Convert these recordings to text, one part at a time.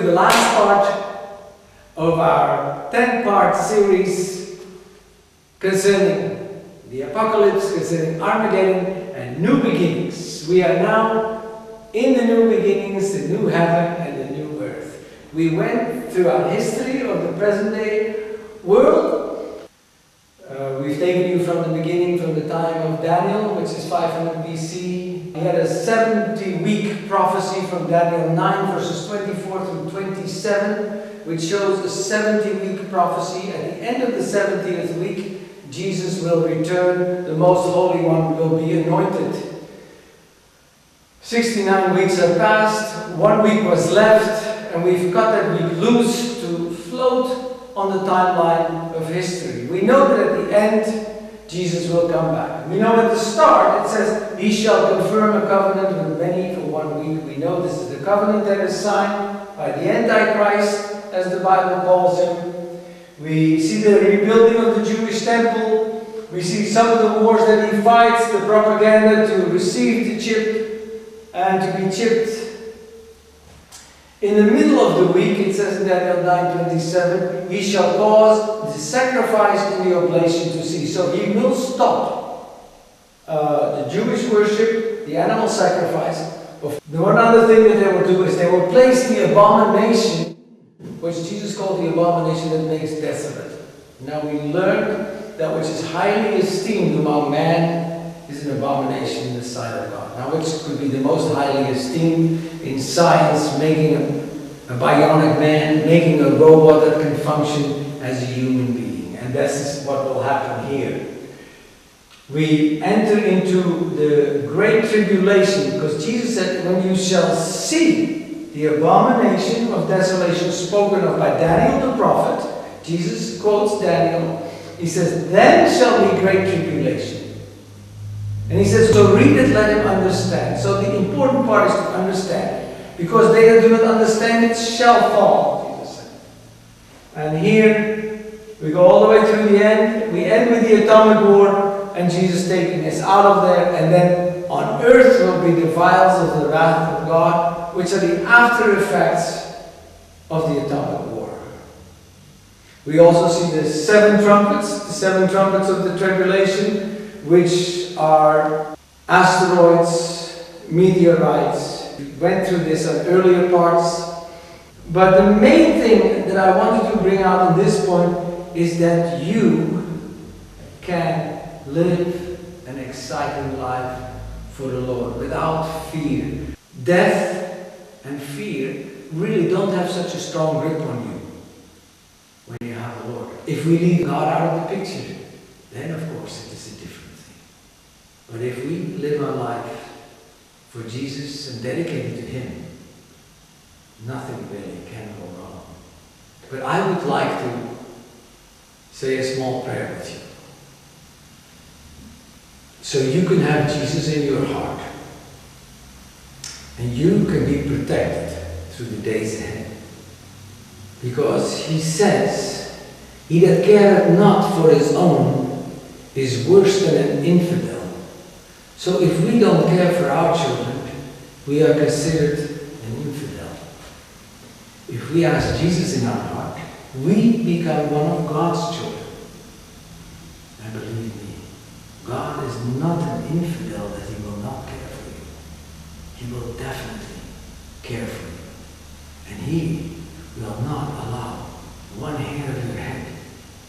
the last part of our 10-part series concerning the Apocalypse, concerning Armageddon and new beginnings. We are now in the new beginnings, the new heaven and the new earth. We went through our history of the present day world. We've taken you from the beginning, from the time of Daniel, which is 500 BC. We had a 70-week prophecy from Daniel 9, verses 24 through 27, which shows a 70-week prophecy. At the end of the 70th week, Jesus will return. The Most Holy One will be anointed. 69 weeks have passed. 1 week was left, and we've cut that week loose to float on the timeline of history. We know that at the end, Jesus will come back. We know at the start, it says, He shall confirm a covenant with many for 1 week. We know this is the covenant that is signed by the Antichrist, as the Bible calls him. We see the rebuilding of the Jewish temple. We see some of the wars that he fights, the propaganda to receive the chip and to be chipped. In the middle of the week, it says in Daniel 9:27, He shall cause the sacrifice and the oblation to cease. So He will stop the Jewish worship, the animal sacrifice. The one other thing that they will do is they will place the abomination, which Jesus called the abomination that makes desolate. Now we learned that which is highly esteemed among man is an abomination in the sight of God. Now which could be the most highly esteemed in science, making a bionic man, making a robot that can function as a human being. And this is what will happen here. We enter into the great tribulation because Jesus said, when you shall see the abomination of desolation spoken of by Daniel the prophet, Jesus quotes Daniel, he says, then shall be great tribulation. And he says, so read it, let him understand. So the important part is to understand. Because they that do not understand it shall fall, Jesus said. And here, we go all the way through the end. We end with the atomic war, and Jesus taking us out of there. And then on earth will be the vials of the wrath of God, which are the after effects of the atomic war. We also see the seven trumpets of the tribulation, which are asteroids, meteorites. We went through this on earlier parts. But the main thing that I wanted to bring out in this point is that you can live an exciting life for the Lord without fear. Death and fear really don't have such a strong grip on you when you have the Lord. If we leave God out of the picture, then of course it is a different thing. But if we live our life for Jesus and dedicate it to Him, nothing really can go wrong. But I would like to say a small prayer with you. So you can have Jesus in your heart. And you can be protected through the days ahead. Because He says, he that careth not for his own is worse than an infidel. So if we don't care for our children, we are considered an infidel. If we ask Jesus in our heart, we become one of God's children. And believe me, God is not an infidel that He will not care for you. He will definitely care for you. And He will not allow one hair of your head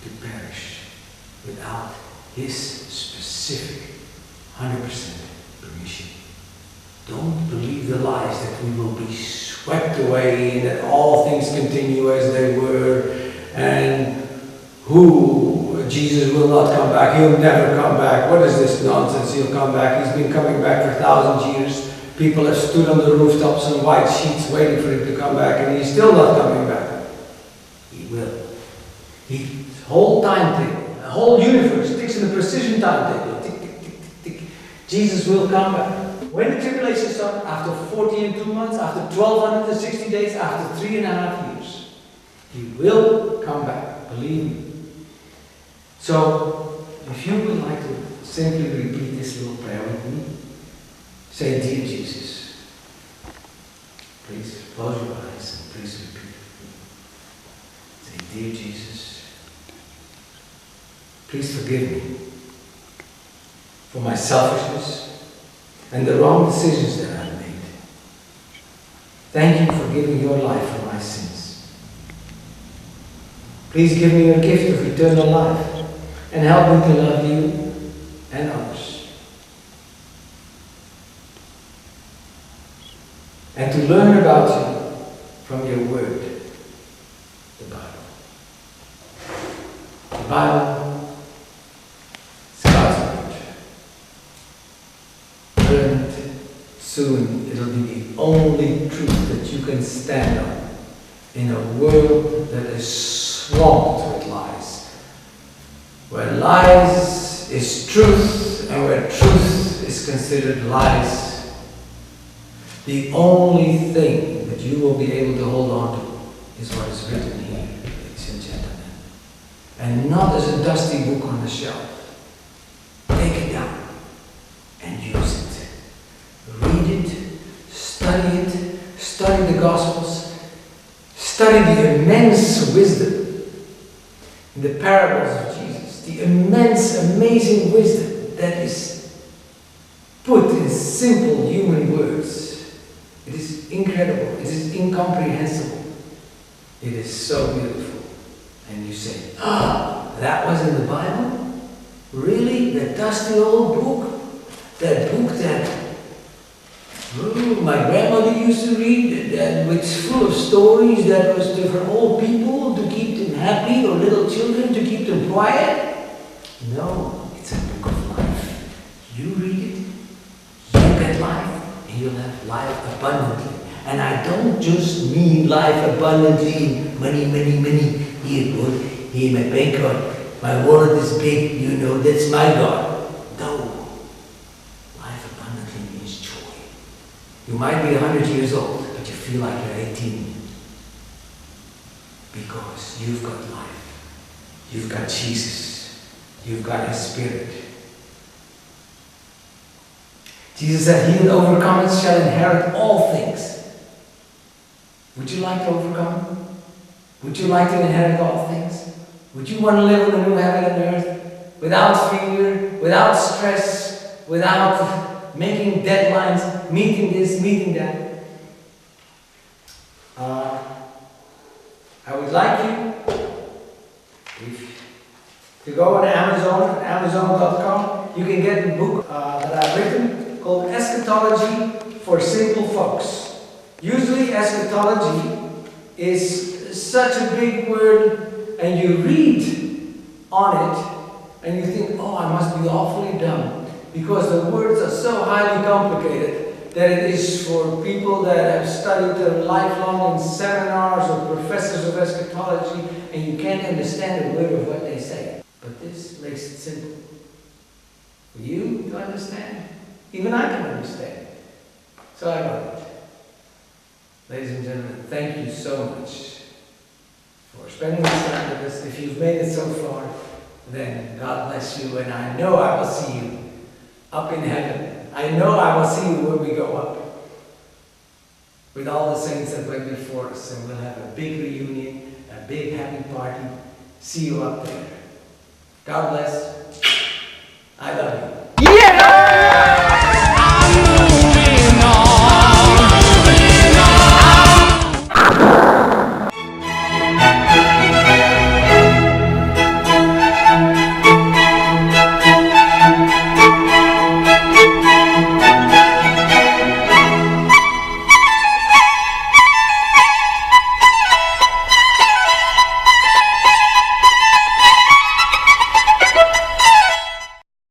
to perish without His specific 100% permission. Don't believe the lies that we will be swept away and that all things continue as they were and Jesus will not come back. He'll never come back. What is this nonsense? He'll come back. He's been coming back for 1,000 years. People have stood on the rooftops on white sheets waiting for Him to come back, and He's still not coming back. He will. His whole timetable, the whole universe ticks in a precision timetable. Tick, tick, tick, tick, tick. Jesus will come back. When the tribulation starts, after 40 and 2 months, after 1,260 days, after 3.5 years, He will come back. Believe me. So, if you would like to simply repeat this little prayer with me, say, Dear Jesus, please close your eyes and please repeat. Dear Jesus, please forgive me for my selfishness and the wrong decisions that I've made. Thank you for giving your life for my sins. Please give me your gift of eternal life and help me to love you and others. And to learn about you from your word, the Bible. The Bible is God's word. Learn it. Soon it'll be the only truth that you can stand on in a world that is swamped with lies. Where lies is truth and where truth is considered lies. The only thing that you will be able to hold on to is what is written here, ladies and gentlemen. And not as a dusty book on the shelf. Take it down and use it. Read it, study the Gospels, study the immense wisdom in the parables of Jesus, the immense, amazing wisdom that is put in simple human words. It is incredible. It is incomprehensible. It is so beautiful. And you say, that was in the Bible? Really? That dusty old book? That book that my grandmother used to read, that was full of stories that was for old people to keep them happy, or little children to keep them quiet? No, it's a book of life. You read it, you get life. You'll have life abundantly. And I don't just mean life abundantly, money. Here, good. Here, my bank card. My wallet is big, that's my God. No. Life abundantly means joy. You might be 100 years old, but you feel like you're 18. Because you've got life. You've got Jesus. You've got His Spirit. Jesus said, he that overcometh shall inherit all things. Would you like to overcome? Would you like to inherit all things? Would you want to live in a new heaven and earth without fear, without stress, without making deadlines, meeting this, meeting that? I would like you to go on Amazon, Amazon.com. You can get the book that I've written, called Eschatology for Simple Folks. Usually eschatology is such a big word, and you read on it and you think, I must be awfully dumb, because the words are so highly complicated that it is for people that have studied their lifelong in seminars or professors of eschatology, and you can't understand a word of what they say. But this makes it simple for you to understand. Even I can understand. So I wrote it. Ladies and gentlemen, thank you so much for spending this time with us. If you've made it so far, then God bless you, and I know I will see you up in heaven. I know I will see you when we go up with all the saints that went before us, and we'll have a big reunion, a big happy party. See you up there. God bless.